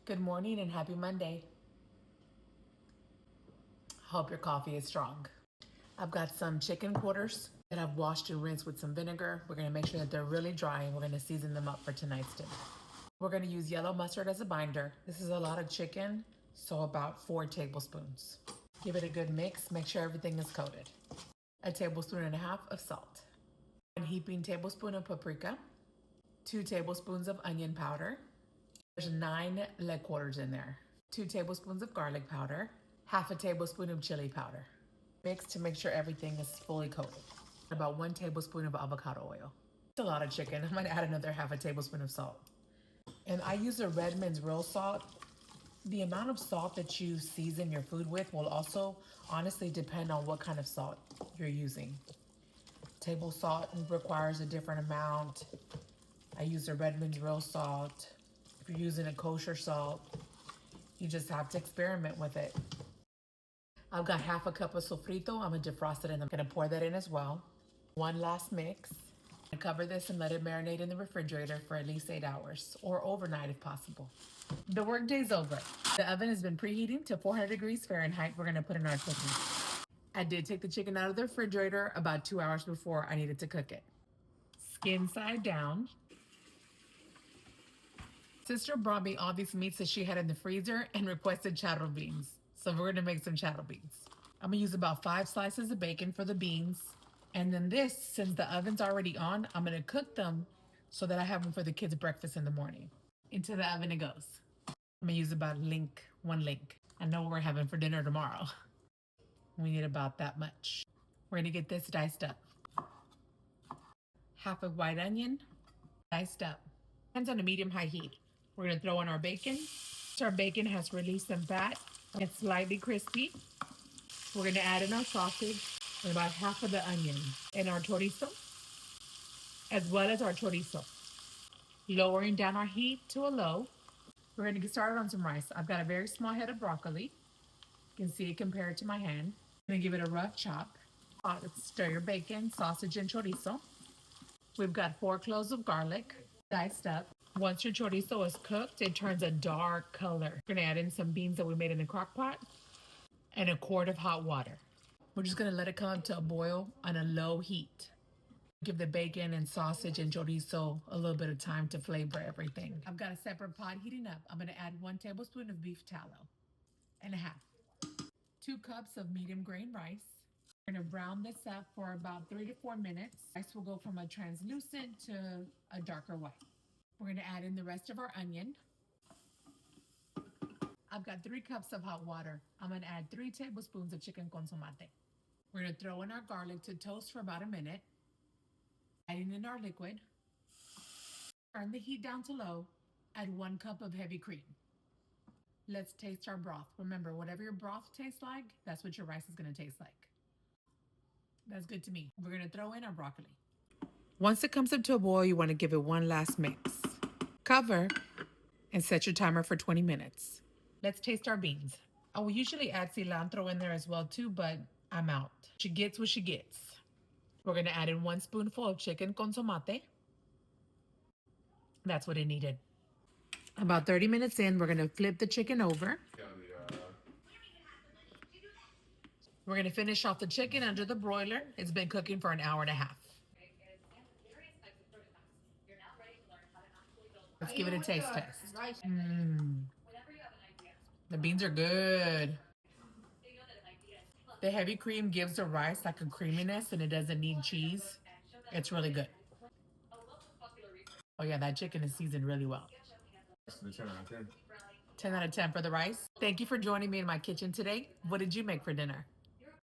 Good morning and happy Monday. Hope your coffee is strong. I've got some chicken quarters that I've washed and rinsed with some vinegar. We're going to make sure that they're really dry and we're going to season them up for tonight's dinner. We're going to use yellow mustard as a binder. This is a lot of chicken, so about 4 tablespoons. Give it a good mix. Make sure everything is coated. A tablespoon and a half of salt. 1 heaping tablespoon of paprika. 2 tablespoons of onion powder. There's 9 leg quarters in there. 2 tablespoons of garlic powder. Half a tablespoon of chili powder. Mix to make sure everything is fully coated. About 1 tablespoon of avocado oil. It's a lot of chicken. I might add another half a tablespoon of salt. And I use a Redmond's real salt. The amount of salt that you season your food with will also honestly depend on what kind of salt you're using. Table salt requires a different amount. I use a Redmond's real salt. If you're using a kosher salt, you just have to experiment with it. I've got half a cup of sofrito. I'm gonna defrost it and I'm gonna pour that in as well. One last mix. I cover this and let it marinate in the refrigerator for at least 8 hours or overnight if possible. The workday's over. The oven has been preheating to 400 degrees Fahrenheit. We're gonna put in our chicken. I did take the chicken out of the refrigerator about 2 hours before I needed to cook it. Skin side down. Sister brought me all these meats that she had in the freezer and requested charro beans. So we're gonna make some charro beans. I'm gonna use about 5 slices of bacon for the beans. And then this, since the oven's already on, I'm gonna cook them so that I have them for the kids' breakfast in the morning. Into the oven it goes. I'm gonna use about 1 link. I know what we're having for dinner tomorrow. We need about that much. We're gonna get this diced up. Half a white onion, diced up. Depends on a medium-high heat. We're gonna throw in our bacon. Our bacon has released some fat. It's slightly crispy. We're gonna add in our sausage and about half of the onion and our chorizo, as well as our chorizo. Lowering down our heat to a low. We're gonna get started on some rice. I've got a very small head of broccoli. You can see it compared to my hand. I'm gonna give it a rough chop. Stir your bacon, sausage, and chorizo. We've got 4 cloves of garlic, diced up. Once your chorizo is cooked, it turns a dark color. We're gonna add in some beans that we made in the crock pot and a quart of hot water. We're just gonna let it come up to a boil on a low heat. Give the bacon and sausage and chorizo a little bit of time to flavor everything. I've got a separate pot heating up. I'm gonna add 1 tablespoon of beef tallow and a half. 2 cups of medium grain rice. We're gonna brown this up for about 3 to 4 minutes. Rice will go from a translucent to a darker white. We're gonna add in the rest of our onion. I've got 3 cups of hot water. I'm gonna add 3 tablespoons of chicken consomate. We're gonna throw in our garlic to toast for about a minute. Adding in our liquid. Turn the heat down to low. Add 1 cup of heavy cream. Let's taste our broth. Remember, whatever your broth tastes like, that's what your rice is gonna taste like. That's good to me. We're gonna throw in our broccoli. Once it comes up to a boil, you wanna give it 1 last mix. Cover and set your timer for 20 minutes. Let's taste our beans. I will usually add cilantro in there as well too, but I'm out. She gets what she gets. We're gonna add in 1 spoonful of chicken consomate. That's what it needed. About 30 minutes in, we're gonna flip the chicken over. We're gonna finish off the chicken under the broiler. It's been cooking for an hour and a half. Let's give it a taste test. The beans are good. The heavy cream gives the rice like a creaminess and it doesn't need cheese. It's really good. Oh yeah, that chicken is seasoned really well. 10 out of 10. 10 out of 10 for the rice. Thank you for joining me in my kitchen today. What did you make for dinner?